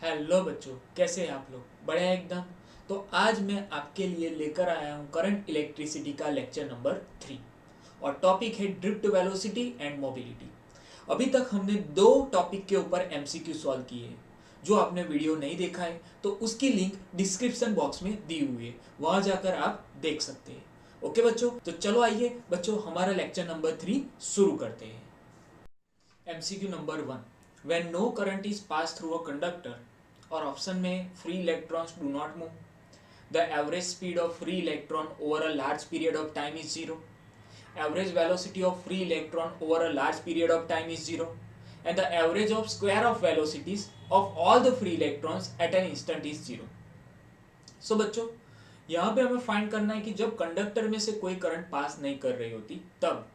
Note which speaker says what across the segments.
Speaker 1: Hello बच्चों, कैसे हैं आप लोग? बढ़िया एकदम। तो आज मैं आपके लिए लेकर आया हूँ करंट इलेक्ट्रिसिटी का लेक्चर नंबर 3 और टॉपिक है ड्रिफ्ट वेलोसिटी एंड मोबिलिटी। अभी तक हमने दो टॉपिक के ऊपर एमसीक्यू सॉल्व किए हैं। जो आपने वीडियो नहीं देखा है तो उसकी लिंक डिस्क्रिप्शन बॉक्स में दी हुई है, वहाँ जाकर आप देख सकते हैं। ओके बच्चों, तो चलो आइए बच्चों हमारा लेक्चर नंबर 3 शुरू करते हैं। MCQ number 1, when no current is pass through a conductor, और ऑप्शन में free electrons do not move, the average speed of free electron over a large period of time is zero, average velocity of free electron over a large period of time is zero, and the average of square of velocities of all the free electrons at an instant is zero. So बच्चों, यहाँ पे हमें find करना है कि जब conductor में से कोई करंट पास नहीं कर रही होती तब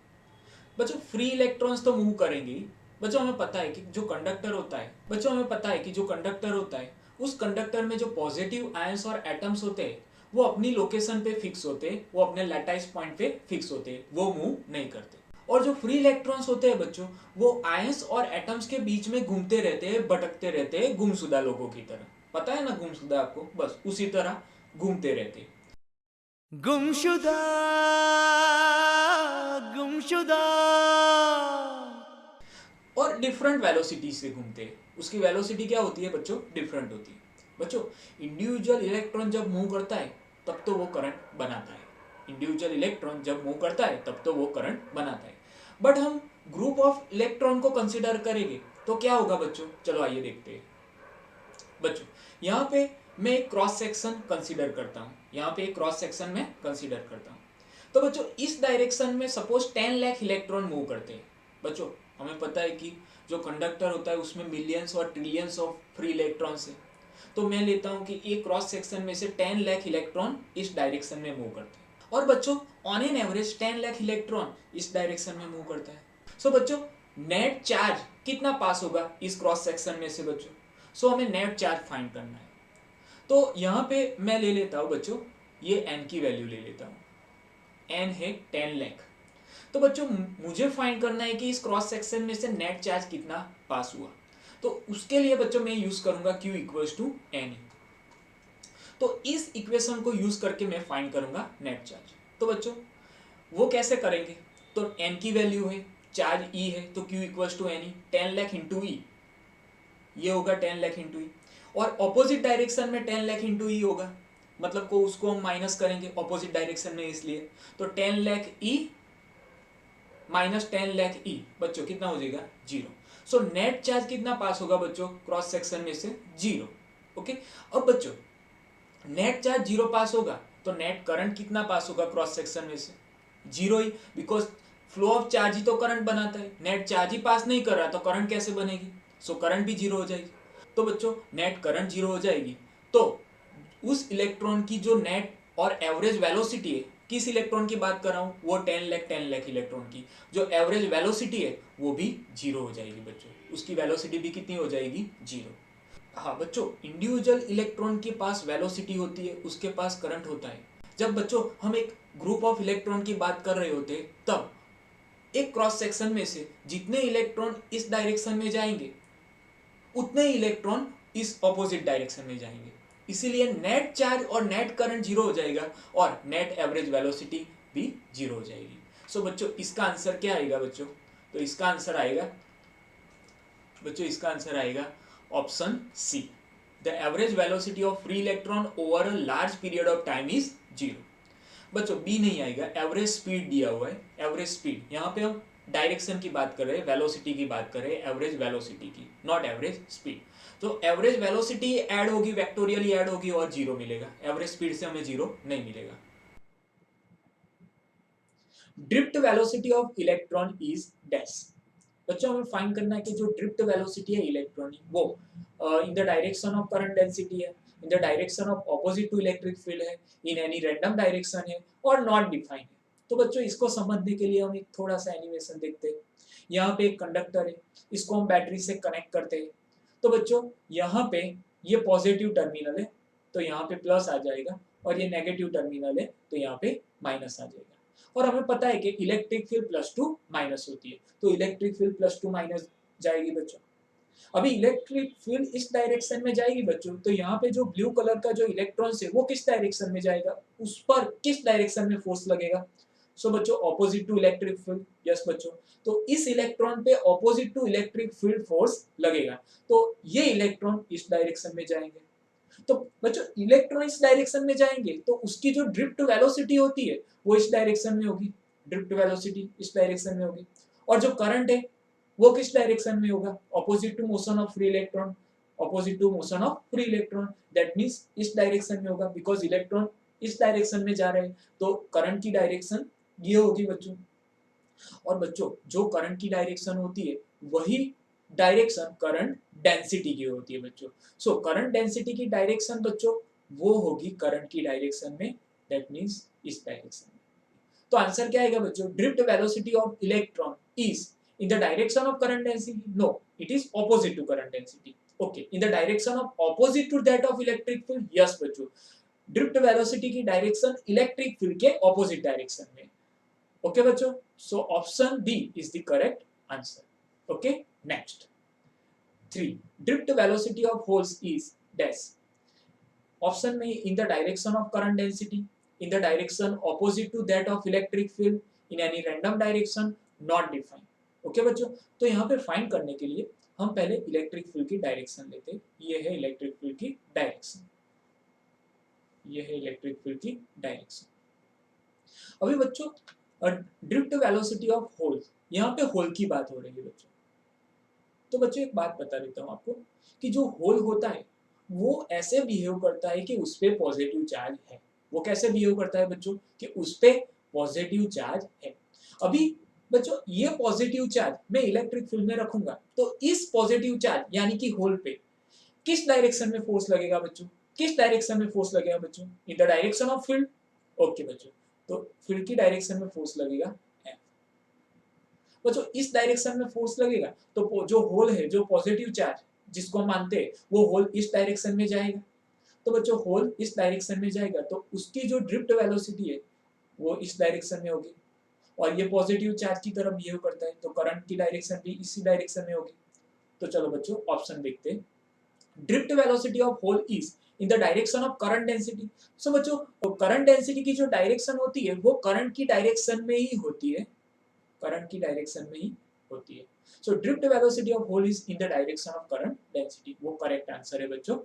Speaker 1: बच्चों फ्री इलेक्ट्रॉन्स तो मूव करेंगे ही। बच्चों हमें पता है कि जो कंडक्टर होता है उस कंडक्टर में जो पॉजिटिव आयंस और एटम्स होते हैं वो अपनी लोकेशन पे फिक्स होते हैं, वो अपने लैटाइस पॉइंट पे फिक्स होते हैं, वो मूव नहीं करते। और जो फ्री इलेक्ट्रॉन्स होते हैं बच्चों, वो आयंस और एटम्स के बीच में घूमते रहते हैं, भटकते रहते हैं, गुमशुदा लोगों की तरह। पता है ना गुमशुदा आपको? बस उसी तरह घूमते रहते हैं।
Speaker 2: गुमशुदा गुमशुदा।
Speaker 1: और डिफरेंट वेलोसिटी से घूमते हैं। उसकी वेलोसिटी क्या होती है बच्चों? डिफरेंट होती है। बच्चों, इंडिविजुअल इलेक्ट्रॉन जब मूव करता है तब तो वो करंट बनाता है। इंडिविजुअल इलेक्ट्रॉन जब मूव करता है तब तो वो करंट बनाता है। बट हम ग्रुप ऑफ इलेक्ट्रॉन को कंसिडर करेंगे तो क्या होगा बच्चों? चलो आइए देखते हैं। बच्चों, यहाँ पे मैं एक क्रॉस सेक्शन कंसिडर करता हूँ। यहाँ पे एक क्रॉस सेक्शन में कंसिडर करता हूँ। तो बच्चों इस डायरेक्शन में सपोज 10 लाख इलेक्ट्रॉन मूव करते हैं। बच्चों हमें पता है कि जो कंडक्टर होता है उसमें मिलियंस और ट्रिलियंस ऑफ फ्री इलेक्ट्रॉन्स है। तो मैं लेता हूँ कि एक क्रॉस सेक्शन में से 10 लाख इलेक्ट्रॉन इस डायरेक्शन में मूव करते हैं। और बच्चों on an average 10 lakh electron इस डायरेक्शन में मूव करता है। सो बच्चों नेट चार्ज कितना पास होगा इस क्रॉस सेक्शन में से बच्चों? सो हमें नेट चार्ज फाइंड करना है। तो यहाँ पे मैं ले लेता हूँ बच्चों, ये एन की वैल्यू ले लेता हूँ। एन है 10 लाख। तो बच्चों मुझे फाइंड करना है कि इस क्रॉस सेक्शन में से नेट चार्ज कितना पास हुआ। तो उसके लिए बच्चों मैं यूज करूंगा Q इक्वल्स टू एन। तो इस इक्वेशन को यूज करके मैं फाइंड करूंगा नेट चार्ज। तो बच्चों वो कैसे करेंगे? तो एन की वैल्यू है, चार्ज ई है, तो Q equals to N E, 10 lakh into E, ये होगा 10 लाख इंटू ई। और ऑपोजिट डायरेक्शन में 10 लाख इंटू ई होगा, मतलब को उसको हम माइनस करेंगे ऑपोजिट डायरेक्शन में, इसलिए तो 10 लाख ई माइनस 10 लाख ई बच्चों कितना हो जाएगा? जीरो। सो नेट चार्ज कितना पास होगा बच्चों क्रॉस सेक्शन में से? जीरो। ओके। अब बच्चों नेट चार्ज जीरो पास होगा तो नेट करंट कितना पास होगा क्रॉस सेक्शन में से? जीरो ही, बिकॉज फ्लो ऑफ चार्ज ही तो करंट बनाता है। नेट चार्ज ही पास नहीं कर रहा तो करंट कैसे बनेगी? सो करंट भी जीरो हो जाएगी। तो बच्चों नेट करंट जीरो हो जाएगी। तो उस इलेक्ट्रॉन की जो नेट और एवरेज वेलोसिटी है, किस इलेक्ट्रॉन की बात कर रहा हूं? वो 10 लाख इलेक्ट्रॉन की जो एवरेज वेलोसिटी है वो भी जीरो हो जाएगी बच्चों। उसकी वेलोसिटी भी कितनी हो जाएगी? जीरो। हाँ बच्चों, इंडिविजुअल इलेक्ट्रॉन के पास वेलोसिटी होती है, उसके पास करंट होता है। जब बच्चों हम एक ग्रुप ऑफ इलेक्ट्रॉन की बात कर रहे होते हैं तब एक क्रॉस सेक्शन में से जितने इलेक्ट्रॉन इस डायरेक्शन में जाएंगे उतने ही इलेक्ट्रॉन इस ऑपोजिट डायरेक्शन में जाएंगे। इसीलिए नेट चार्ज और नेट करंट जीरो हो जाएगा और नेट एवरेज वेलोसिटी भी जीरो हो जाएगी। सो बच्चों इसका आंसर क्या आएगा बच्चों? तो इसका आंसर आएगा option C, the average velocity of free electron over a large period of time is zero. बच्चों बी नहीं आएगा, एवरेज स्पीड दिया हुआ है। एवरेज स्पीड, यहाँ पे हम डायरेक्शन की बात कर रहे हैं, वेलोसिटी की बात कर रहे हैं, एवरेज वेलोसिटी की, नॉट एवरेज स्पीड। तो एवरेज वेलोसिटी ऐड होगी, वेक्टोरियली ऐड होगी और जीरो मिलेगा। एवरेज स्पीड से हमें जीरो नहीं मिलेगा। Drift velocity of electron is dash. बच्चों हमें फाइंड करना है कि जो ड्रिफ्ट वेलोसिटी है इलेक्ट्रॉन की वो in the direction of current density है, in the direction of opposite to electric field है, इन एनी रैंडम डायरेक्शन है और नॉट डिफाइंड है। तो बच्चों इसको समझने के लिए हम एक थोड़ा सा एनिमेशन देखते हैं। यहाँ पे एक कंडक्टर है, इसको हम बैटरी से कनेक्ट करते हैं। तो बच्चों यहाँ पे ये पॉजिटिव टर्मिनल है तो यहाँ पे प्लस आ जाएगा, और ये नेगेटिव टर्मिनल है तो यहाँ पे माइनस आ जाएगा। और हमें पता है कि electric field plus two minus होती है, तो electric field plus two minus जाएगी बच्चों। अभी इलेक्ट्रिक फील्ड इस डायरेक्शन में जाएगी बच्चों, तो यहाँ पे जो ब्लू कलर का जो इलेक्ट्रॉन्स है वो किस डायरेक्शन में जाएगा, उस पर किस डायरेक्शन में फोर्स लगेगा। सो बच्चों opposite to electric field, yes बच्चों, तो इस इलेक्ट्रॉन पे opposite to electric field force लगेगा, तो ये इलेक्ट्रॉन इस डायरेक्शन में जाएंगे। तो बच्चों इलेक्ट्रॉन इस डायरेक्शन में जाएंगे तो उसकी जो ड्रिफ्ट वेलोसिटी होती है वो इस डायरेक्शन में होगी, ड्रिफ्ट वेलोसिटी इस डायरेक्शन में होगी। और जो करंट है वो किस डायरेक्शन में होगा, opposite to motion of free electron, opposite to motion of free electron, that means इस डायरेक्शन में होगा, बिकॉज इलेक्ट्रॉन इस डायरेक्शन में जा रहे हैं, तो करंट की डायरेक्शन ये होगी बच्चों। और बच्चों जो करंट की डायरेक्शन होती है वही डायरेक्शन करंट डेंसिटी की होती है बच्चों। सो करंट डेंसिटी की डायरेक्शन बच्चों वो होगी करंट की डायरेक्शन में, दैट मींस इस डायरेक्शन में। तो आंसर क्या आएगा बच्चों, drift velocity of electron is in the direction of current density, no it is opposite to current density. Okay, in the direction of opposite to that of electric field, yes बच्चों, drift velocity की direction electric field के opposite direction में। Okay बच्चों, so option D is the correct answer. Okay, next 3, drift velocity of holes is dash. Option में in the direction of current density, in the direction opposite to that of electric field, in any random direction, not defined। Okay बच्चों, तो यहाँ पे find करने के लिए हम पहले इलेक्ट्रिक फील्ड की डायरेक्शन लेते हैं। ये है इलेक्ट्रिक फील्ड की डायरेक्शन, ये है इलेक्ट्रिक फील्ड की डायरेक्शन। अभी बच्चों ड्रिफ्ट वेलोसिटी ऑफ होल, यहाँ पे होल की बात हो रही है बच्चों। तो बच्चों एक बात बता देता हूँ आपको कि जो होल होता है वो ऐसे बिहेव करता है कि उस पे पॉजिटिव चार्ज है। वो कैसे बिहेव करता है बच्चों कि उस पे पॉजिटिव चार्ज है। अभी बच्चों ये पॉजिटिव चार्ज मैं इलेक्ट्रिक फील्ड में रखूंगा तो इस पॉजिटिव चार्ज यानी कि होल पे किस डायरेक्शन में फोर्स लगेगा बच्चों, किस डायरेक्शन में फोर्स लगेगा बच्चों, इन the direction of field. Okay बच्चों, तो फील्ड की डायरेक्शन में फोर्स लगेगा F। बच्चों इस डायरेक्शन में फोर्स लगेगा तो जो होल है, जो पॉजिटिव चार्ज जिसको हम मानते हैं वो होल इस डायरेक्शन में जाएगा। तो बच्चों होल इस डायरेक्शन में जाएगा तो उसकी जो ड्रिफ्ट वेलोसिटी है वो इस डायरेक्शन में होगी, और ये पॉजिटिव चार्ज की तरफ बिहेव करता है तो करंट की डायरेक्शन भी इसी डायरेक्शन में होगी। तो चलो बच्चों ऑप्शन देखते हैं, drift velocity of hole is in the direction of current density. So बच्चों करंट डेंसिटी की जो डायरेक्शन होती है वो करंट की डायरेक्शन में ही होती है, करंट की डायरेक्शन में ही होती है। So drift velocity of hole is in the direction of current density, वो करेक्ट आंसर है बच्चों।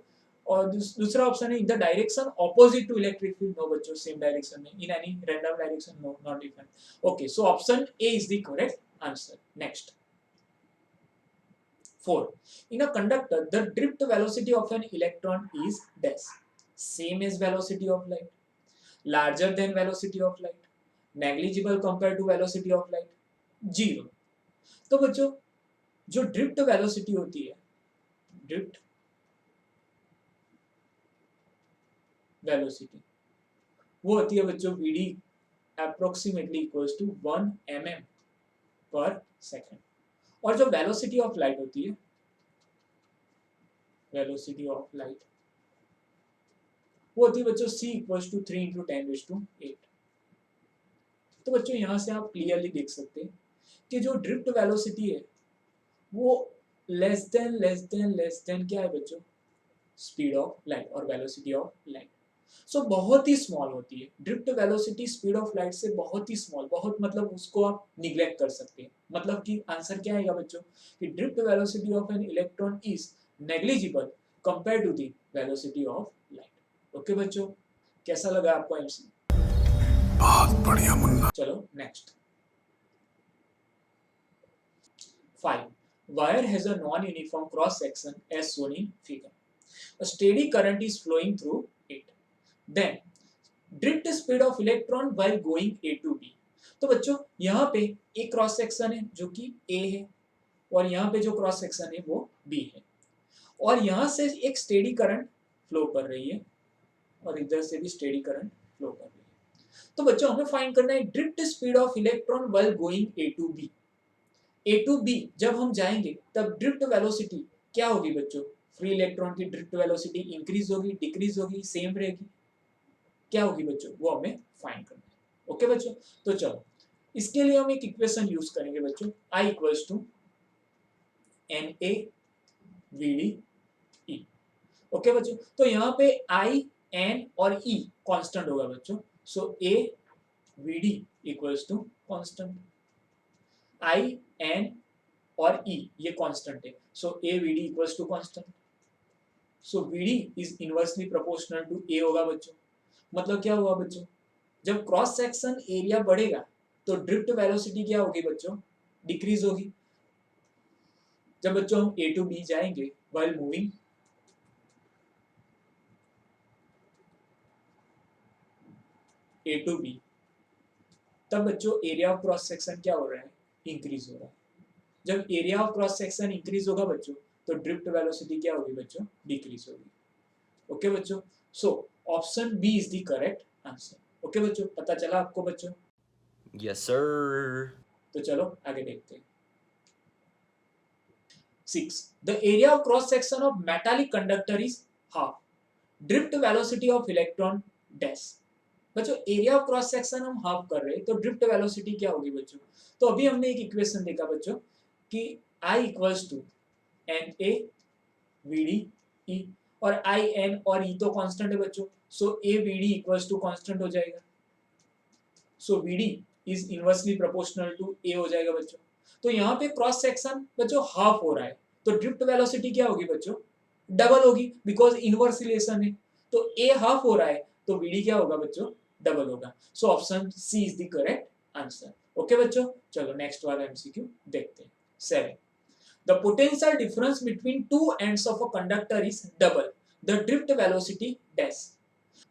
Speaker 1: और दूसरा ऑप्शन है in the direction opposite to electric field, no बच्चों सेम डायरेक्शन में, in any random direction, no not different. Okay, so option A is the correct answer. Next 4, in a conductor the drift velocity of an electron is dash, same as velocity of light, larger than velocity of light, negligible compared to velocity of light, 0। तो बच्चों जो drift velocity होती है, drift velocity वो होती है बच्चों vd approximately equals to 1 mm per second। और जो वेलोसिटी ऑफ लाइट होती है, वेलोसिटी ऑफ लाइट वो होती है बच्चों c equals to 3 into 10⁸ तो बच्चों यहाँ से आप क्लियरली देख सकते हैं कि जो ड्रिफ्ट वेलोसिटी है वो लेस देन क्या है बच्चों, स्पीड ऑफ लाइट और वेलोसिटी ऑफ लाइट। सो बहुत ही स्मॉल होती है drift velocity, speed of light से बहुत ही स्मॉल, बहुत मतलब उसको आप निग्लेक्ट कर सकते हैं। मतलब कि आंसर क्या आएगा बच्चों कि drift velocity of an electron is negligible compare to the velocity of light. Okay बच्चों, कैसा लगा आपको एमसी?
Speaker 2: बहुत बढ़िया मुन्ना।
Speaker 1: चलो next 5, wire has a non-uniform cross section as shown in figure, a steady current is flowing through it, then drift speed of electron while going A to B। तो बच्चों यहाँ पे एक क्रॉस सेक्शन है जो कि A है, और यहाँ पे जो क्रॉस सेक्शन है वो B है, और यहाँ से एक स्टेडी करंट फ्लो कर रही है और इधर से भी स्टेडी करंट फ्लो कर रही है। तो बच्चों हमें फाइंड करना है drift speed of electron while going A to B। A to B जब हम जाएंगे तब ड्रिफ्ट वेलोसिटी क्या होगी बच्चों, फ्री इलेक्ट्रॉन की ड्रिफ्ट वेलोसिटी इंक्रीज होगी, डिक्रीज होगी, सेम रहेगी, क्या होगी बच्चों, वो हमें फाइंड करना है। ओके बच्चों, तो चलो इसके लिए हम एक इक्वेशन यूज करेंगे बच्चों, I equals to NA V D E. Okay बच्चों, तो यहाँ पे आई एन और ई कांस्टेंट होगा बच्चों। So A V D equals to constant, I N और ई ये कांस्टेंट है, so A V D equals to constant. So V D is inversely proportional to A होगा बच्चों। मतलब क्या हुआ बच्चों, जब क्रॉस सेक्शन एरिया बढ़ेगा तो ड्रिफ्ट वेलोसिटी क्या होगी बच्चों, डिक्रीज होगी। जब बच्चों हम ए टू बी जाएंगे while moving A to B, तब बच्चों एरिया ऑफ क्रॉस सेक्शन क्या हो रहा है, इंक्रीज हो रहा है। जब area of cross section increase होगा बच्चों तो ड्रिफ्ट वेलोसिटी क्या होगी बच्चों, डिक्रीज होगी। ओके बच्चों, so option B is the correct answer. Okay बच्चों, पता चला आपको बच्चों?
Speaker 3: Yes, sir.
Speaker 1: तो चलो आगे देखते हैं। 6. The area of cross section of metallic conductor is half. Drift velocity of electron dash. बच्चों एरिया ऑफ क्रॉस सेक्शन हम हाफ कर रहे हैं तो ड्रिफ्ट वेलोसिटी क्या होगी बच्चों? तो अभी हमने एक इक्वेशन देखा बच्चों कि I equals to N A V D E, और आई एन और ई तो कांस्टेंट है बच्चों, so A V D equals to constant हो जाएगा। So V D is inversely proportional to A हो जाएगा बच्चों। तो यहाँ पे क्रॉस सेक्शन बच्चों हाफ हो रहा है तो ड्रिफ्ट वेलोसिटी क्या होगी बच्चों, डबल होगी, बिकॉज इनवर्स रिलेशन है। तो ए हाफ हो रहा है तो वी डी क्या होगा बच्चों, डबल होगा। So option C is the correct answer. Okay बच्चों, चलो नेक्स्ट वाला एमसीक्यू देखते हैं। 7. The potential difference between two ends of a conductor is double the drift velocity dash.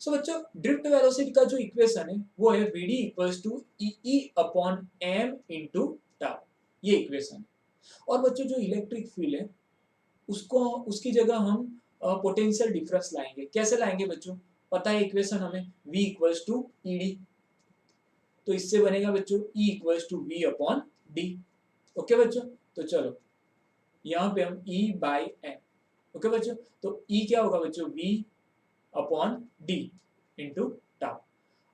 Speaker 1: So बच्चों ड्रिफ्ट वेलोसिटी का जो इक्वेशन है वो है V D equals to E upon M into tau, ये इक्वेशन। और बच्चों जो इलेक्ट्रिक फील्ड है उसको उसकी जगह हम पोटेंशियल डिफरेंस लाएंगे। कैसे लाएंगे बच्चों, पता है इक्वेशन हमें, v equals to E D, तो इससे बनेगा बच्चों E equals to V upon D. Okay बच्चों, तो चलो यहाँ पे हम E बाई एम। ओके बच्चों, तो E क्या होगा बच्चों, V upon D into tau.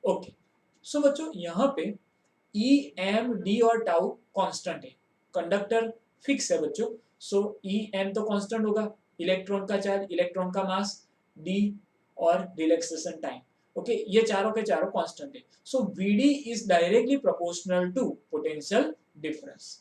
Speaker 1: Okay, so बच्चों यहाँ पे E M D और टाउ कांस्टेंट है, कंडक्टर फिक्स है बच्चों। सो E M तो कांस्टेंट होगा, इलेक्ट्रॉन का चार्ज, इलेक्ट्रॉन का मास, D और रिलैक्सेशन टाइम। ओके, ये चारों के चारों कांस्टेंट है। So VD is directly proportional to potential difference.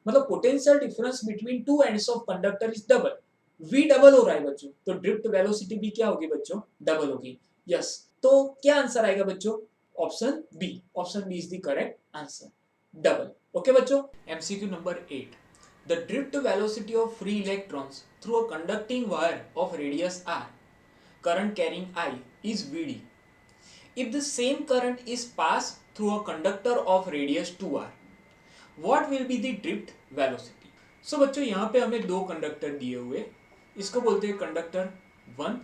Speaker 1: मतलब potential difference between two ends of conductor is double. V double हो रहा है बच्चों तो ड्रिफ्ट वेलोसिटी भी क्या होगी बच्चों, डबल होगी। यस, तो क्या आंसर आएगा बच्चों, option B. Option B is the correct answer, double. Okay बच्चों, MCQ number 8. The drift velocity of free electrons through a conducting wire of radius r, current carrying I, is Vd. If the same current is passed through a conductor of radius 2r, what will be the drift velocity? So बच्चों यहाँ पे हमें दो conductor दिए हुए, इसको बोलते हैं कंडक्टर 1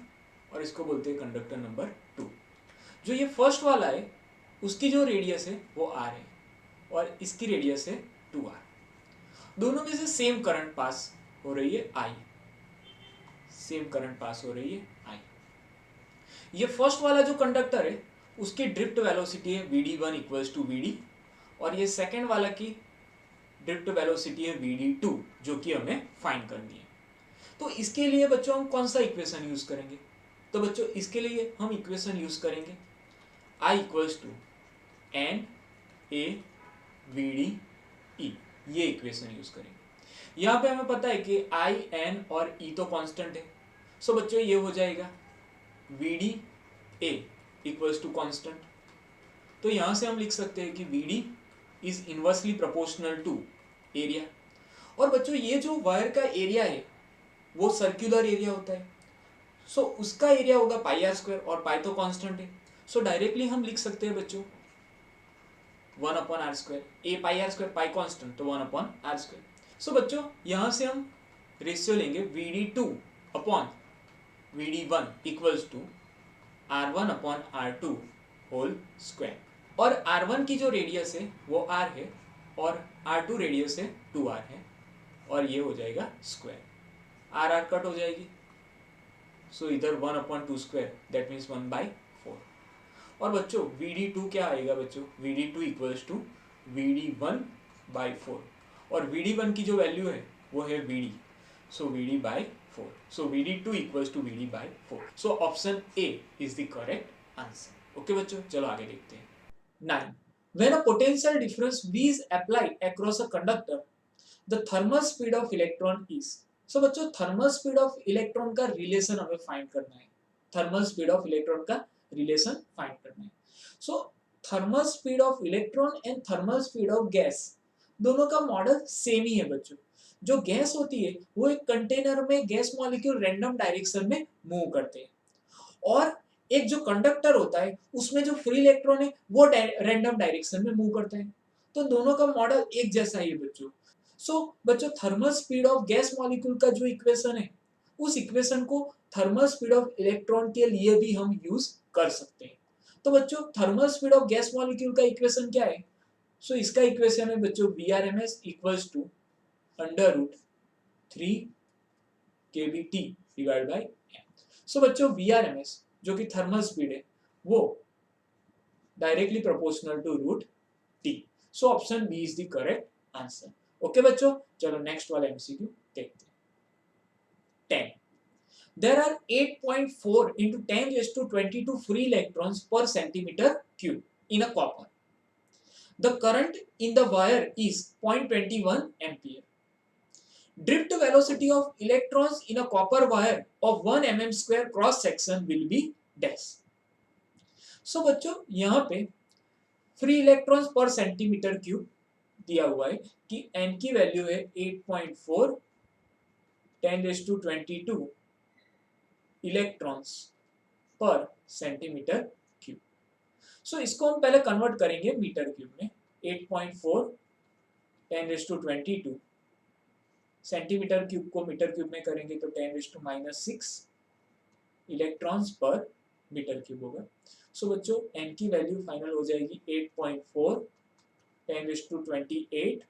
Speaker 1: और इसको बोलते हैं कंडक्टर नंबर 2। जो ये फर्स्ट वाला है उसकी जो रेडियस है वो r है और इसकी रेडियस है 2r। दोनों में से सेम करंट पास हो रही है I, सेम करंट पास हो रही है I। ये फर्स्ट वाला जो कंडक्टर है उसकी ड्रिफ्ट वेलोसिटी है Vd1 इक्वल्स टू Vd, और ये सेकेंड वाला की ड्रिफ्ट वेलोसिटी है Vd2 जो कि हमें फाइंड करनी है। तो इसके लिए बच्चों हम कौन सा इक्वेशन यूज करेंगे, तो बच्चों इसके लिए हम इक्वेशन यूज करेंगे I equals to N A V D E, ये इक्वेशन यूज करेंगे। यहाँ पे हमें पता है कि I, N और E तो कांस्टेंट है। सो बच्चों ये हो जाएगा VD A equals to constant. तो यहाँ से हम लिख सकते हैं कि VD is inversely proportional to area. और बच्चों ये जो वायर का एरिया है वो सर्कुलर एरिया होता है, सो उसका एरिया होगा पाई आर स्क्वायर, और पाई तो कांस्टेंट है। सो डायरेक्टली हम लिख सकते हैं बच्चों 1 upon R square, A pi R square, pi constant तो 1 अपॉन आर स्क्वायर। सो बच्चों यहाँ से हम रेशियो लेंगे Vd2 upon Vd1 equals to R1 upon R2 whole square. और R1 की जो रेडियस है वो R है और R2 रेडियस है 2R है, और ये हो जाएगा स्क्वायर, R कट हो जाएगी। सो इधर 1 अपॉन 2 स्क्वायर दैट मीन्स 1/4। और बच्चों Vd2 क्या आएगा बच्चों, Vd2 इक्वल्स टू Vd1/4, और Vd1 की जो वैल्यू है वो है Vd, So Vd by 4. So Vd2 equals to Vd by 4. So option A is the correct answer. Okay बच्चों, चलो आगे देखते हैं. 9. When a potential difference V is applied across a conductor, the thermal speed of electron is. So बच्चों thermal speed of electron का relation हमें find करना है. Thermal speed of electron का relation find करना है. So thermal speed of electron and thermal speed of gas दोनों का मॉडल सेम ही है बच्चों. जो गैस होती है वो एक कंटेनर में गैस मॉलिक्यूल रैंडम डायरेक्शन में मूव करते हैं और एक जो कंडक्टर होता है उसमें जो फ्री इलेक्ट्रॉन है वो रैंडम डायरेक्शन में मूव करते हैं. तो दोनों का मॉडल एक जैसा ही है बच्चों. सो बच्चों thermal speed of gas molecule का जो इक्वेशन है उस इक्वेशन को थर्मल स्पीड ऑफ इलेक्ट्रॉन के लिए भी हम यूज कर सकते हैं. तो बच्चों thermal speed of gas molecule का इक्वेशन क्या है? सो इसका इक्वेशन है बच्चों VRMS equals to √3 kBT divide by m. So बच्चों VRMS जो कि थर्मल स्पीड है वो directly proportional to √T. So option B is the correct answer. Okay बच्चों, चलो नेक्स्ट वाला एमसीक्यू देखते हैं. 10. There are 8.4 into 10 raised to 22 free electrons per centimeter cube in a copper. The current in the wire is 0.21 ampere. Drift velocity of electrons in a copper wire of 1 mm square cross section will be dash. So बच्चों यहाँ पे free electrons पर centimetre cube दिया हुआ है कि n की value है 8.4 10⁻22 इलेक्ट्रॉन्स पर सेंटीमीटर क्यूब. सो इसको हम पहले कन्वर्ट करेंगे मीटर क्यूब में. 8.4 10⁻22 सेंटीमीटर क्यूब को मीटर क्यूब में करेंगे तो 10⁻⁻6 इलेक्ट्रॉन्स पर मीटर क्यूब होगा. सो बच्चों n की वैल्यू फाइनल हो जाएगी 8.4 10⁻28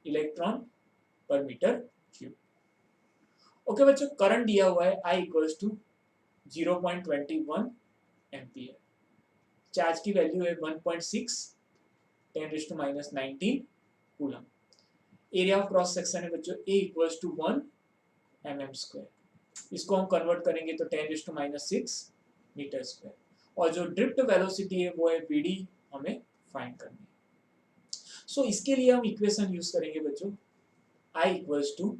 Speaker 1: electron per metre cube. Okay बच्चों, करंट दिया हुआ है I equals to 0.21 ampere. Charge की वैल्यू है 1.6 10⁻⁻19 coulomb. Area of cross section है बच्चों A इक्वल्स टू 1 mm². इसको हम कन्वर्ट करेंगे तो 10⁻⁻6 मीटर स्क्वायर. और जो ड्रिफ्ट वेलोसिटी है वो है Vd हमें फाइंड करनी है. सो इसके लिए हम इक्वेशन यूज करेंगे बच्चों I equals to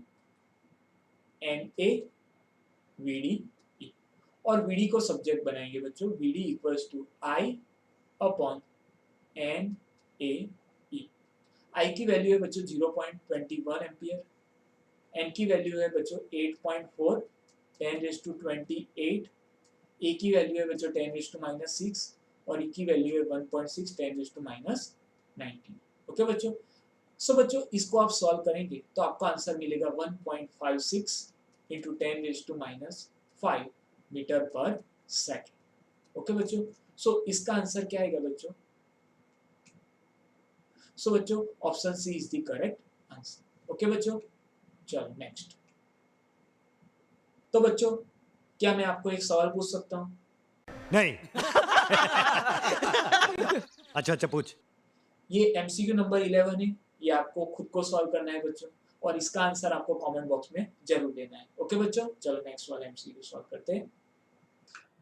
Speaker 1: NA Vd E और Vd को सब्जेक्ट बनाएंगे बच्चों. Vd equals to I upon NA E. I की वैल्यू है बच्चों 0.21 एम्पियर. N की वैल्यू है बच्चों 8.4 10⁻28. A की वैल्यू है बच्चों 10⁻⁻6 और E की वैल्यू है 1.6 10⁻⁻19. ओके बच्चों. सो बच्चों इसको आप सॉल्व करेंगे तो आपका आंसर मिलेगा 1.56 into 10⁻⁻5 metre per second. Okay बच्चों. सो इसका आंसर क्या आएगा बच्चों? सो बच्चों option C is the correct answer. Okay बच्चों, चलो नेक्स्ट. तो बच्चों क्या मैं आपको एक सवाल पूछ सकता हूँ?
Speaker 4: नहीं. अच्छा पूछ.
Speaker 1: ये एमसीक्यू नंबर 11 है. ये आपको खुद को सॉल्व करना है बच्चों और इसका आंसर आपको कमेंट बॉक्स में जरूर देना है. ओके बच्चों, चलो नेक्स्ट वाला एमसीक्यू सॉल्व करते हैं.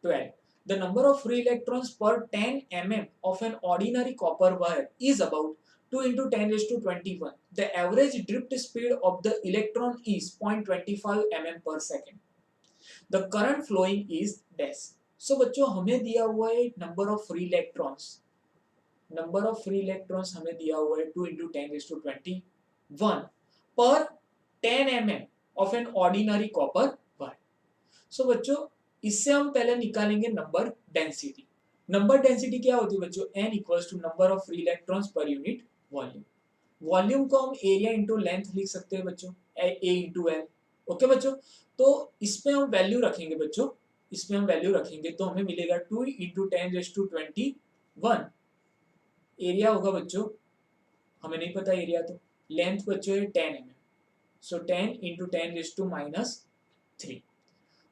Speaker 1: 12. The number of free electrons per 10 mm of an ordinary copper wire is about 2 into 10⁻21. The average drift speed of the electron is 0.25 mm per second. The current flowing is dash. So बच्चों हमें दिया हुआ है number of free electrons. Number of free electrons हमें दिया हुआ है 2 into 10⁻21 पर 10 mm of an ordinary copper wire. So बच्चों इससे हम पहले निकालेंगे नंबर डेंसिटी. नंबर डेंसिटी क्या होती है बच्चों? n equals to number of free electrons per unit volume. Volume को हम एरिया इंटू लेंथ लिख सकते हैं बच्चों, a इंटू l. ओके बच्चों, तो इसमें हम वैल्यू रखेंगे बच्चों. इसमें हम वैल्यू रखेंगे तो हमें मिलेगा 2 into 10⁻21. एरिया होगा बच्चों, हमें नहीं पता एरिया, तो लेंथ बच्चों है 10 mm. सो 10 into 10⁻3.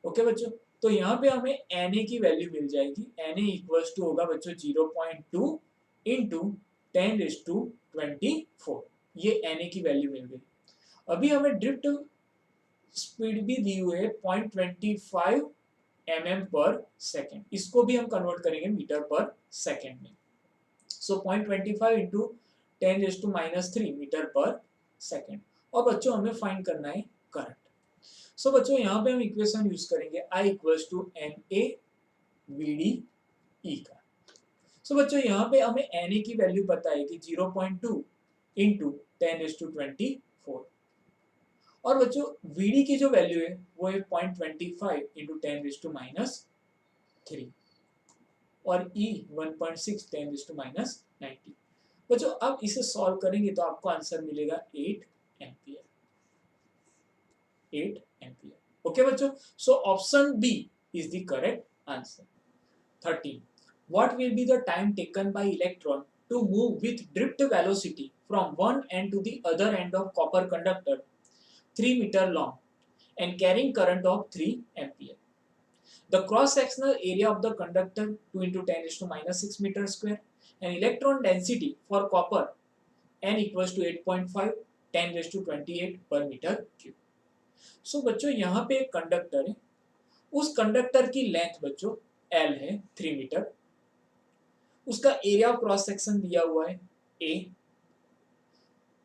Speaker 1: ओके बच्चों, तो यहाँ पे हमें Na की वैल्यू मिल जाएगी. Na इक्वल्स टू होगा बच्चों 0.2 इंटू 10⁻24. ये Na की वैल्यू मिल गई. अभी हमें ड्रिफ्ट स्पीड भी दी हुई है 0.25 mm पर सेकेंड, इसको भी हम कन्वर्ट करेंगे मीटर पर सेकेंड में। सो 0.25 इंटू 10⁻³ मीटर पर सेकेंड। और बच्चों हमें फाइंड करना है करंट। सो बच्चों यहाँ पे हम इक्वेशन यूज करेंगे I equals to NA VD E का। सो बच्चों यहाँ पे हमें NA की वैल्यू पता है कि 0.2 इंटू 10⁻24, और बच्चों VD की जो वैल्यू है वो है 0.25 इंटू 10⁻³ और E 1.6 10⁻90। बच्चों अब इसे सॉल्व करेंगे तो आपको आंसर मिलेगा 8 एम्पियर। 8 एम्पियर। ओके बच्चों, so option B is the correct answer. 13. What will be the time taken by electron to move with drift velocity from one end to the other end of copper conductor 3 meter long and carrying current of 3 ampere? The cross-sectional area of the conductor 2 into 10⁻⁻6 meter square and electron density for copper n equals to 8.5 10⁻28 per meter cube. So बच्चों यहाँ पे एक conductor है, उस conductor की length बच्चों L है 3 metre, उसका एरिया ऑफ क्रॉस सेक्शन दिया हुआ है A,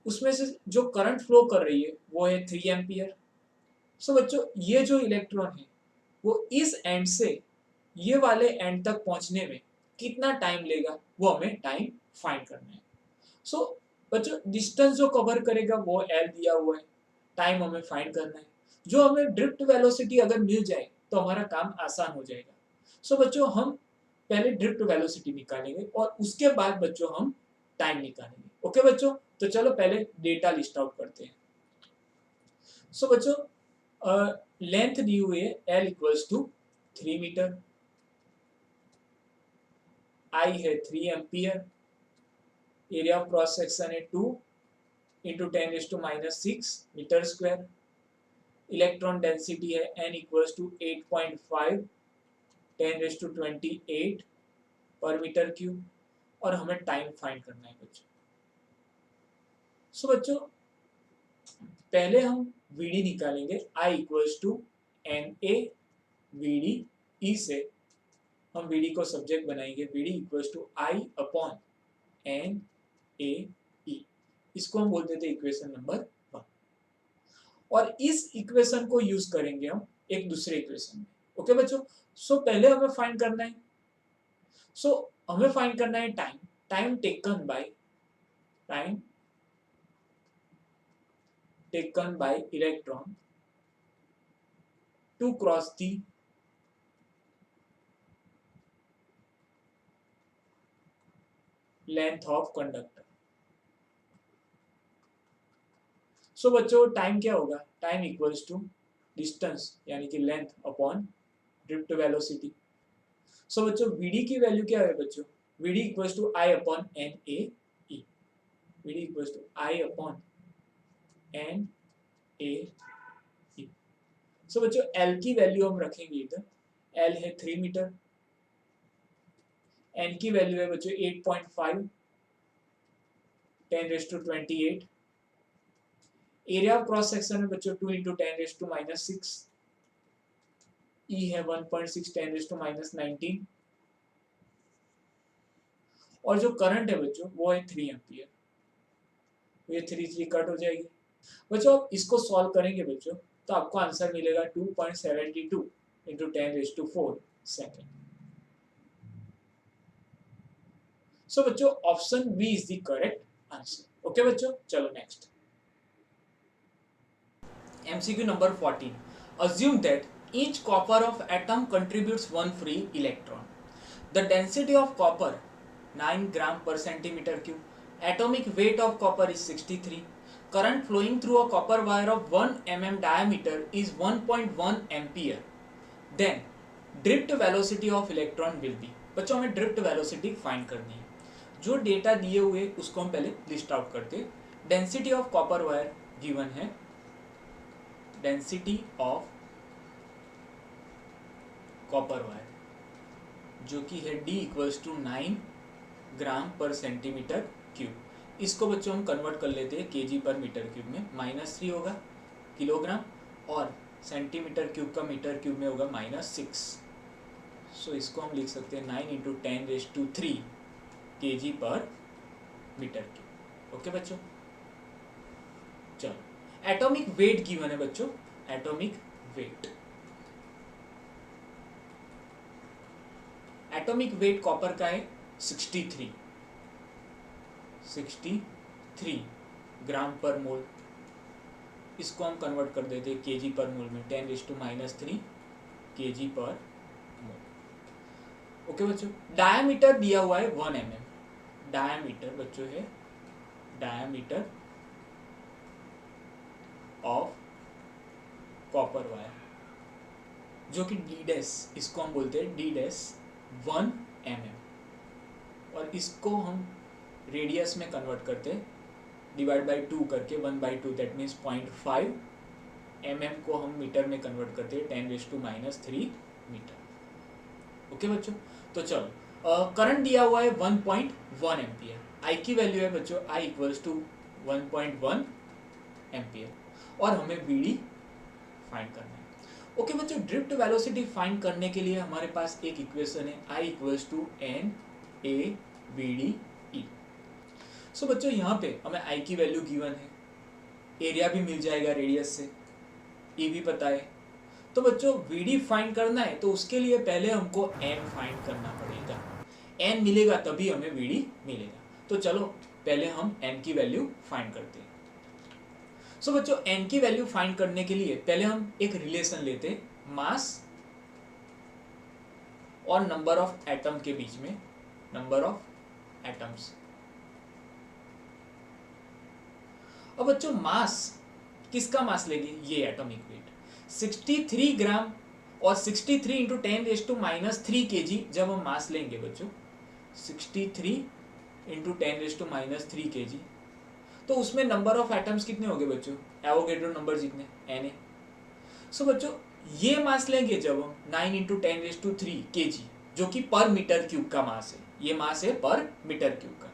Speaker 1: उसमें से जो करंट फ्लो कर रही है वो है 3 एम्पियर। सो बच्चों ये जो इलेक्ट्रॉन है वो इस एंड से ये वाले एंड तक पहुंचने में कितना टाइम लेगा वो हमें टाइम फाइंड करना है। सो बच्चों डिस्टेंस जो कवर करेगा वो L दिया हुआ है, टाइम हमें फाइंड करना है। जो हमें ड्रिफ्ट वेलोसिटी अगर मिल जाए तो हमारा काम आसान हो जाएगा। सो बच्चों हम पहले ड्रिफ्ट वेलोसिटी निकालेंगे और उसके बाद बच्चों हम टाइम निकालेंगे। ओके बच्चों, तो चलो पहले डेटा लिस्ट आउट करते हैं। सो बच्चों लेंथ दी हुई है L equals to 3 metre, I है 3 ampere, area of cross section है 2 into 10⁻⁻6 metre square, electron density है N इक्वल्स टू 8.5 10⁻28 पर मीटर क्यूब, और हमें टाइम फाइंड करना है बच्चों। सो बच्चों पहले हम VD निकालेंगे, I equals to NA VD E से हम VD को सब्जेक्ट बनाएंगे, VD equals to I upon NA E, इसको हम बोलते थे इक्वेशन नंबर 1। और इस इक्वेशन को यूज करेंगे हम एक दूसरे इक्वेशन में। ओके बच्चों, सो पहले हमें फाइंड करना है, हमें फाइंड करना है time taken by electron to cross the length of conductor. So बच्चों टाइम क्या होगा, टाइम इक्वल्स टू डिस्टेंस यानी कि length upon drift velocity. So बच्चों VD की वैल्यू क्या है बच्चों, VD equals to I upon NA E, VD equals to I upon NA E। So बच्चों L की वैल्यू हम रखेंगे इधर, L है 3 मीटर, N की वैल्यू है बच्चों 8.5 10⁻28, एरिया ऑफ क्रॉस सेक्शन है बच्चों 2 इंटू 10⁻⁻6, E है 1.6 10⁻⁻19, और जो करंट है बच्चों वो है 3 एम्पियर। ये 3 कट हो जाएगी बच्चों। अब इसको सॉल्व करेंगे बच्चों तो आपको आंसर मिलेगा 2.72 इंटू 10⁻4 सेकेंड। सो बच्चों option B is the correct answer. Okay बच्चों, चलो next. MCQ number 14. Assume that each copper of atom contributes one free electron. The density of copper 9 gram per centimeter cube. Atomic weight of copper is 63. Current flowing through a copper wire of 1 mm diameter is 1.1 ampere. Then drift velocity of electron will be. बच्चों हमें drift velocity find करनी है। जो data दिए हुए उसको हम पहले लिस्ट आउट करते हैं। Density of copper wire given है, डेंसिटी ऑफ कॉपर वायर जो कि है D इक्वल्स टू 9 ग्राम पर सेंटीमीटर क्यूब। इसको बच्चों हम कन्वर्ट कर लेते हैं kg पर मीटर क्यूब में, -3 होगा किलोग्राम और सेंटीमीटर क्यूब का मीटर क्यूब में होगा -6। सो इसको हम लिख सकते हैं 9 × 10⁻³ kg पर मीटर क्यूब। ओके बच्चों, चलो एटॉमिक वेट गिवन है बच्चों, atomic weight. Atomic weight copper का है 63 ग्राम पर मोल। इसको हम कन्वर्ट कर देते हैं केजी पर मोल में, 10⁻³ kg पर मोल। ओके बच्चों, डायमीटर दिया हुआ है 1 mm। डायमीटर बच्चों है डायमीटर ऑफ कॉपर वायर, जो कि d', इसको हम बोलते हैं d' 1 mm, और इसको हम रेडियस में कन्वर्ट करते हैं डिवाइड बाई 2 करके, 1/2 दैट मीन्स 0.5 mm को हम मीटर में कन्वर्ट करते हैं 10⁻³ मीटर। ओके बच्चों, तो चलो करंट दिया हुआ है 1.1 एम्पियर। आई की वैल्यू है बच्चों I = 1.1 एम्पियर, और हमें VD फाइंड करना है। ओके बच्चों, ड्रिफ्ट वेलोसिटी फाइंड करने के लिए हमारे पास एक इक्वेशन है I = NA/VD। सो बच्चों यहाँ पे हमें I की वैल्यू गिवन है, एरिया भी मिल जाएगा रेडियस से, E भी पता है। तो बच्चों VD फाइंड करना है तो उसके लिए पहले हमको N फाइंड करना पड़ेगा। N मिलेगा तभी हमें VD मिलेगा। तो चलो पहले हम N की वैल्यू फाइंड करते हैं। सो बच्चों N की वैल्यू फाइंड करने के लिए पहले हम एक रिलेशन लेते हैं मास और नंबर ऑफ एटम के बीच में, नंबर ऑफ एटम्स। अब बच्चों मास, किसका मास लेंगे, ये एटॉमिक वेट 63 ग्राम और 63 × 10⁻³ kg जब हम मास लेंगे बच्चों 63 × 10⁻³ kg, तो उसमें नंबर ऑफ एटम्स कितने होंगे बच्चों, एवोगैड्रो नंबर जितने Na। सो बच्चों ये मास लेंगे जब हम 9 × 10⁻³ kg, जो कि पर मीटर क्यूब का मास है, ये मास है पर मीटर क्यूब का,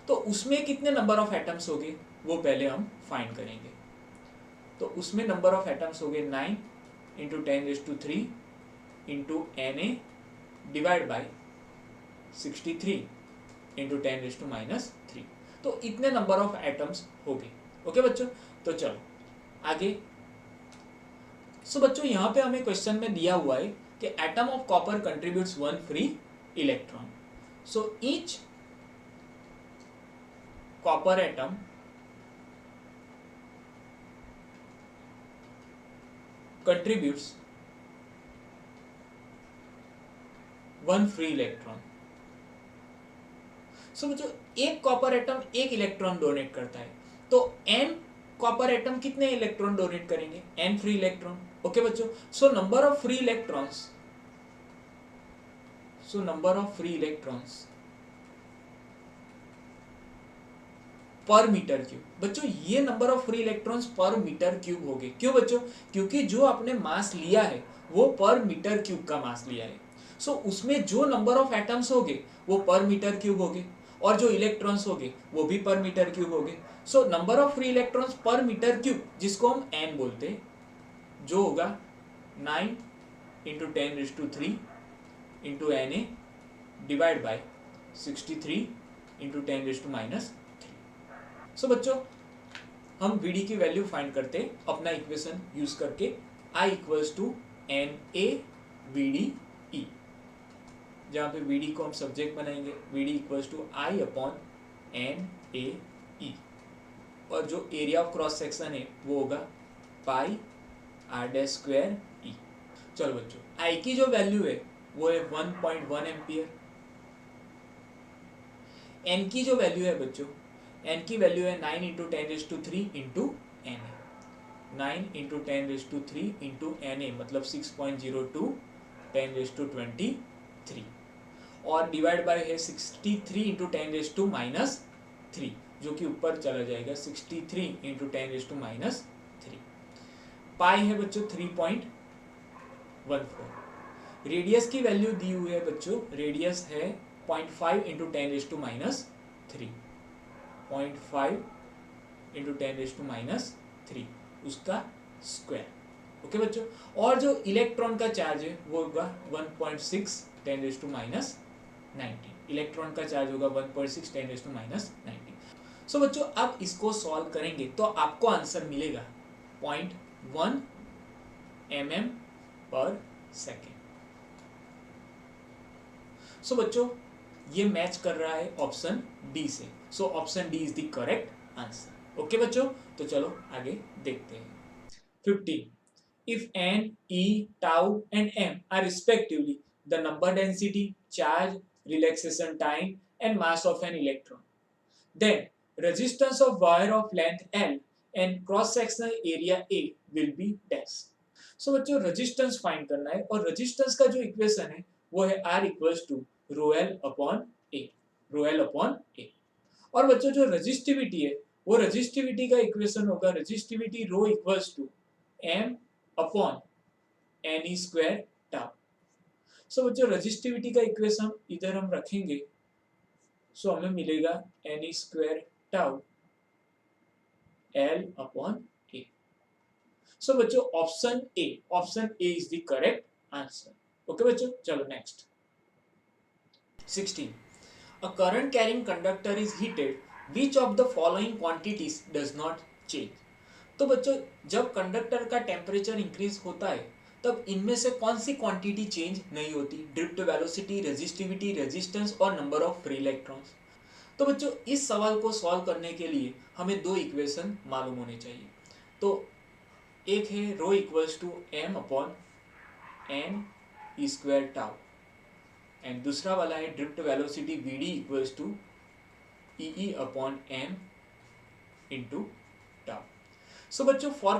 Speaker 1: तो उसमें कितने नंबर ऑफ एटम्स होंगे वो पहले हम फाइंड करेंगे। तो उसमें नंबर ऑफ एटम्स हो गए 9 × 10⁻³ Na डिवाइड बाई 63 × 10⁻³। तो इतने नंबर ऑफ एटम्स हो गए। ओके बच्चों, तो चलो आगे। सो बच्चों यहाँ पे हमें क्वेश्चन में दिया हुआ है कि atom of copper contributes 1 free electron. So each copper atom contributes 1 free electron. So बच्चों एक कॉपर एटम एक इलेक्ट्रॉन डोनेट करता है, तो n कॉपर एटम कितने इलेक्ट्रॉन डोनेट करेंगे, n फ्री इलेक्ट्रॉन। ओके बच्चों, so number of free electrons, per metre cube. बच्चों ये number of free electrons per metre cube हो गए। क्यों बच्चों, क्योंकि जो आपने मास लिया है वो पर मीटर क्यूब का मास लिया है। सो उसमें जो नंबर ऑफ एटम्स हो गए वो पर मीटर क्यूब हो गए, और जो इलेक्ट्रॉन्स हो गए वो भी पर मीटर क्यूब हो गए। सो number of free electrons per metre cube, जिसको हम n बोलते हैं, जो होगा 9 × 10⁻³ Na डिवाइड बाई 63 × 10⁻³। सो बच्चों हम VD की वैल्यू फाइंड करते हैं अपना इक्वेशन यूज करके, I = NA/VDE, जहाँ पे VD को हम सब्जेक्ट बनाएंगे, VD = I/NAE, और जो एरिया ऑफ क्रॉस सेक्शन है वो होगा πr²E। चलो बच्चों I की जो वैल्यू है वो है 1.1 एम्पियर। N की जो वैल्यू है बच्चों, N की वैल्यू है 9 × 10⁻³ Na। 9 × 10⁻³ Na मतलब 6.02 10⁻23, और डिवाइड बाय है 63 × 10⁻³ जो कि ऊपर चला जाएगा 63 × 10⁻³ पाई है बच्चों 3.14। रेडियस की वैल्यू दी हुई है बच्चों, रेडियस है 0.5 × 10⁻³ 0.5 × 10⁻³ उसका स्क्वायर। ओके बच्चों, और जो इलेक्ट्रॉन का चार्ज है वो होगा 1.6 10⁻19। इलेक्ट्रॉन का चार्ज होगा 1.6 10⁻19। सो बच्चों आप इसको सॉल्व करेंगे तो आपको आंसर मिलेगा 0.1 mm पर सेकेंड। सो बच्चों ये मैच कर रहा है ऑप्शन डी से, सो option D is the correct answer. Okay बच्चों, तो चलो आगे देखते हैं। 15. If n, e, tau and m are respectively the number density, charge, relaxation time and mass of an electron, then resistance of wire of length L and cross sectional area A will be dash. So बच्चों resistance find करना है और resistance का जो equation है वो है R equals to rho L upon A, rho L upon A. और बच्चों जो रेजिस्टिविटी है वो रेजिस्टिविटी का इक्वेशन होगा resistivity rho equals to M upon N E square tau. So बच्चों रेजिस्टिविटी का इक्वेशन इधर हम रखेंगे, सो हमें मिलेगा N E square tau L upon A. So बच्चों option A is the correct answer. Okay बच्चों, चलो next. 16. A current carrying conductor is heated. Which of the following quantities does not change? तो बच्चों जब conductor का temperature increase होता है तब इनमें से कौन सी क्वांटिटी चेंज नहीं होती? ड्रिफ्ट वेलोसिटी, रेजिस्टिविटी, रेजिस्टेंस और नंबर ऑफ फ्री इलेक्ट्रॉन्स। तो बच्चों इस सवाल को सॉल्व करने के लिए हमें दो इक्वेशन मालूम होने चाहिए। तो एक है rho equals to M upon N E square tau and दूसरा वाला है drift velocity V D equals to E upon M into tau. So बच्चों फॉर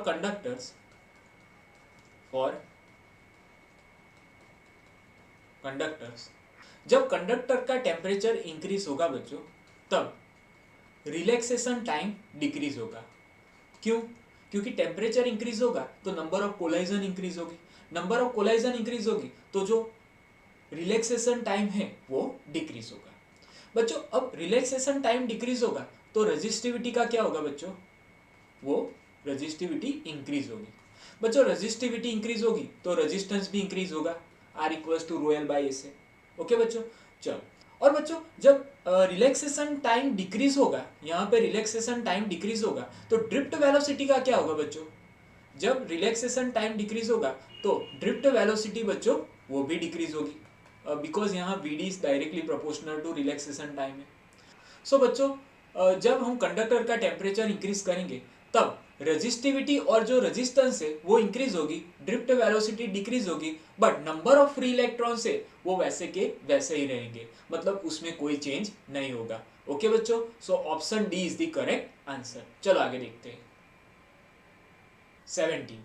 Speaker 1: कंडक्टर्स जब कंडक्टर का टेम्परेचर इंक्रीज होगा बच्चों तब रिलैक्सेशन टाइम डिक्रीज होगा। क्यों? क्योंकि टेम्परेचर इंक्रीज होगा तो नंबर ऑफ कोलाइजन इंक्रीज होगी, नंबर ऑफ कोलाइजन इंक्रीज होगी तो जो रिलैक्सेशन टाइम है वो डिक्रीज होगा। बच्चों अब रिलैक्सेशन टाइम डिक्रीज होगा तो रेजिस्टिविटी का क्या होगा बच्चों? वो रेजिस्टिविटी इंक्रीज होगी। बच्चों रेजिस्टिविटी इंक्रीज होगी तो रेजिस्टेंस भी इंक्रीज होगा, R equals to rho L by A से। ओके बच्चों, चलो। और बच्चों जब रिलैक्सेशन टाइम डिक्रीज होगा, यहाँ पे रिलैक्सेशन टाइम डिक्रीज होगा तो ड्रिफ्ट वेलोसिटी का क्या होगा बच्चों? जब रिलैक्सेशन टाइम डिक्रीज होगा तो ड्रिफ्ट वेलोसिटी बच्चों वो भी डिक्रीज होगी, बिकॉज यहाँ V D is directly proportional to relaxation time है। सो बच्चों जब हम कंडक्टर का टेम्परेचर इंक्रीज करेंगे तब रेजिस्टिविटी और जो रेजिस्टेंस है वो इंक्रीज होगी, ड्रिफ्ट वेलोसिटी डिक्रीज होगी, but number of free electrons है वो वैसे के वैसे ही रहेंगे, मतलब उसमें कोई चेंज नहीं होगा। ओके बच्चों, so option D is the correct answer. चलो आगे देखते हैं। 17.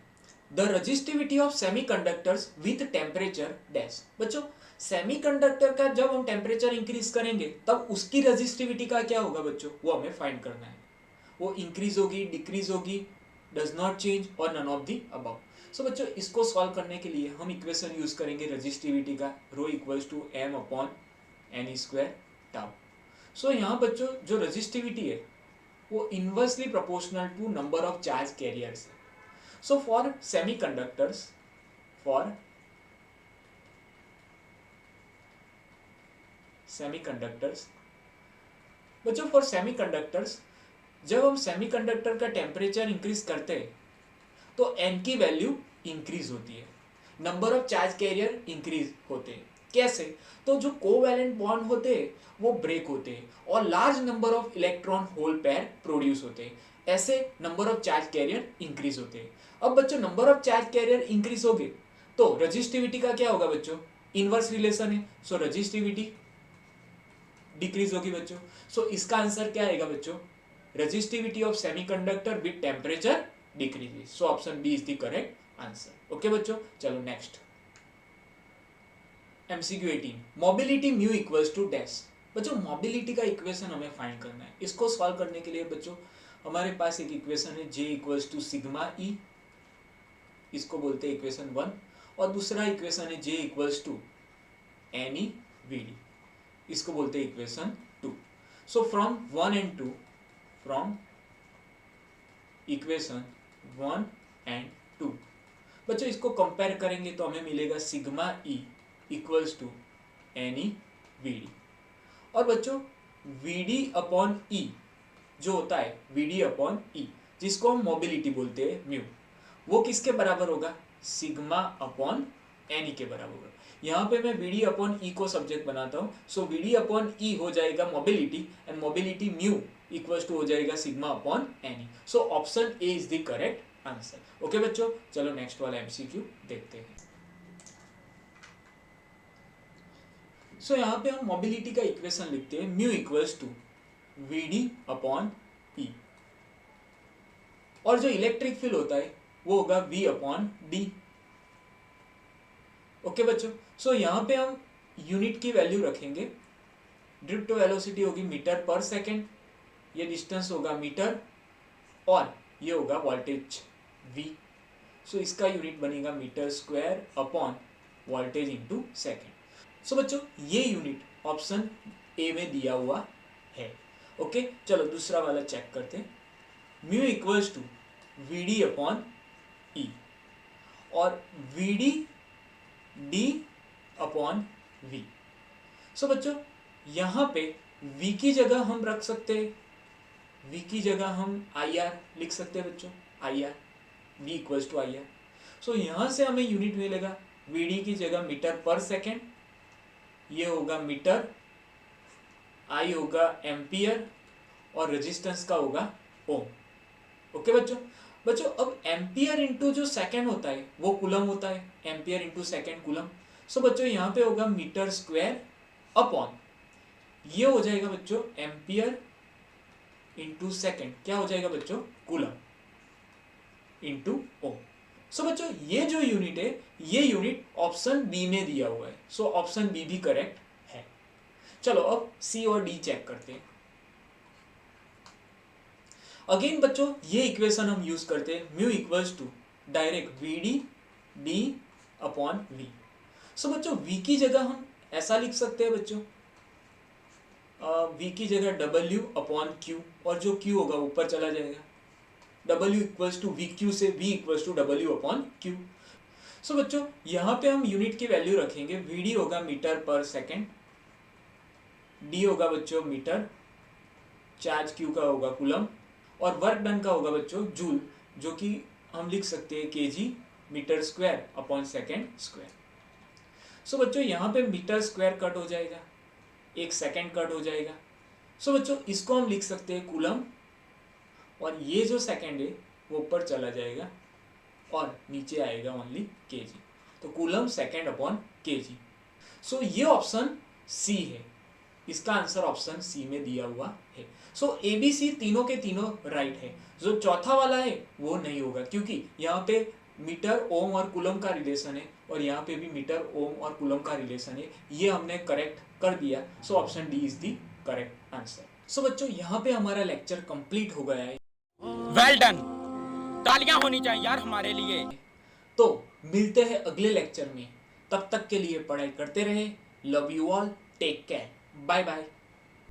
Speaker 1: The resistivity of semiconductors with temperature dash. बच्चों सेमीकंडक्टर का जब हम टेम्परेचर इंक्रीज करेंगे तब उसकी रेजिस्टिविटी का क्या होगा बच्चों? वो हमें फाइंड करना है। वो इंक्रीज होगी, डिक्रीज होगी, डज नॉट चेंज और नन ऑफ द अबव। सो बच्चों इसको सॉल्व करने के लिए हम इक्वेशन यूज करेंगे रेजिस्टिविटी का, rho equals to M upon N E square tau. So यहाँ बच्चों जो रेजिस्टिविटी है वो inversely proportional to number of charge carriers है। सो फॉर सेमीकंडक्टर्स बच्चों फॉर सेमीकंडक्टर्स जब हम सेमीकंडक्टर का टेम्परेचर इंक्रीज करते हैं तो n की वैल्यू इंक्रीज होती है, number of charge carrier increase होते हैं। कैसे? तो जो कोवैलेंट बॉन्ड होते हैं वो ब्रेक होते हैं और large number of electron hole pair produce होते हैं, ऐसे number of charge carrier increase होते हैं। अब बच्चों number of charge carrier increase हो गए तो रेजिस्टिविटी का क्या होगा बच्चों? इनवर्स रिलेशन है, सो रेजिस्टिविटी डिक्रीज होगी बच्चों। सो इसका आंसर क्या आएगा बच्चों? Resistivity of semiconductor with temperature decreases. So option B is the correct answer. Okay बच्चों, चलो next. MCQ 18. Mobility mu equals to dash. बच्चों मोबिलिटी का इक्वेशन हमें फाइंड करना है। इसको सॉल्व करने के लिए बच्चों हमारे पास एक इक्वेशन है J equals to sigma E, इसको बोलते हैं इक्वेशन 1, और दूसरा इक्वेशन है J equals to N E V D, इसको बोलते हैं equation 2। So from 1 and 2, from equation 1 and 2 बच्चों इसको कंपेयर करेंगे तो हमें मिलेगा sigma E equals to N E V D. और बच्चों वी डी अपॉन ई जो होता है वी डी अपॉन ई, जिसको हम मोबिलिटी बोलते हैं म्यू, वो किसके बराबर होगा? सिग्मा अपॉन एन ई के बराबर होगा। यहाँ पे मैं वी डी अपॉन ई को सब्जेक्ट बनाता हूँ, so V D upon E हो जाएगा mobility, and mobility mu equals to हो जाएगा sigma upon N E. So option A is the correct answer. Okay बच्चों, चलो नेक्स्ट वाला एमसीक्यू देखते हैं। सो यहाँ पे हम मोबिलिटी का इक्वेशन लिखते हैं, mu equals to V D upon E, और जो इलेक्ट्रिक फील्ड होता है वो होगा v अपॉन डी। ओके बच्चों, सो यहाँ पे हम यूनिट की वैल्यू रखेंगे। ड्रिफ्ट वेलोसिटी होगी मीटर पर सेकेंड, ये डिस्टेंस होगा मीटर, और ये होगा वोल्टेज v। सो इसका यूनिट बनेगा metre square upon voltage into second. So बच्चों ये यूनिट ऑप्शन ए में दिया हुआ है। ओके चलो दूसरा वाला चेक करते हैं। Mu equals to V D upon E, और V D D upon V. So बच्चों यहाँ पे v की जगह हम रख सकते हैं, v की जगह हम IR लिख सकते हैं बच्चों, IR v equals to IR। सो यहाँ से हमें यूनिट मिलेगा, vd की जगह मीटर पर सेकेंड, ये होगा मीटर, I होगा एम्पियर, और रेजिस्टेंस का होगा ओम। ओके बच्चों अब एम्पियर इंटू जो सेकेंड होता है वो कूलम होता है, एम्पियर इंटू सेकेंड कूलम। सो बच्चों यहाँ पे होगा मीटर स्क्वायर अपॉन, ये हो जाएगा बच्चों एम्पियर इंटू सेकेंड, क्या हो जाएगा बच्चों? कूलम इंटू ओम। सो बच्चों ये जो यूनिट है ये यूनिट ऑप्शन बी में दिया हुआ है, सो ऑप्शन बी भी करेक्ट है। चलो अब सी और डी चेक करते हैं। अगेन बच्चों ये इक्वेशन हम यूज करते हैं, mu equals to direct V D D upon V. So बच्चों v की जगह हम ऐसा लिख सकते हैं बच्चों, v की जगह w अपॉन q, और जो q होगा ऊपर चला जाएगा, w equals to V Q से v equals to w upon q। सो बच्चों यहाँ पे हम यूनिट की वैल्यू रखेंगे, vd होगा मीटर पर सेकेंड, d होगा बच्चों मीटर, चार्ज q का होगा कूलम, और वर्क डन का होगा बच्चों जूल, जो कि हम लिख सकते हैं kg meter square upon second square. So बच्चों यहाँ पे मीटर स्क्वायर कट हो जाएगा, एक सेकेंड कट हो जाएगा। सो बच्चों इसको हम लिख सकते हैं कूलम, और ये जो सेकेंड है वो ऊपर चला जाएगा और नीचे आएगा ओनली kg, तो कूलम सेकेंड अपॉन kg। सो ये ऑप्शन सी है, इसका आंसर ऑप्शन सी में दिया हुआ है। सो ABC तीनों के तीनों राइट है, जो चौथा वाला है वो नहीं होगा, क्योंकि यहाँ पे मीटर ओम और कूलम का रिलेशन है, और यहाँ पे भी मीटर ओम और कूलम का रिलेशन है, ये हमने करेक्ट कर दिया। So option D is the correct answer. So बच्चों यहाँ पे हमारा लेक्चर कंप्लीट हो गया है।
Speaker 5: वेल डन, तालियां होनी चाहिए यार हमारे लिए।
Speaker 1: तो मिलते हैं अगले लेक्चर में, तब तक के लिए पढ़ाई करते रहे। Love you all, take care, bye bye.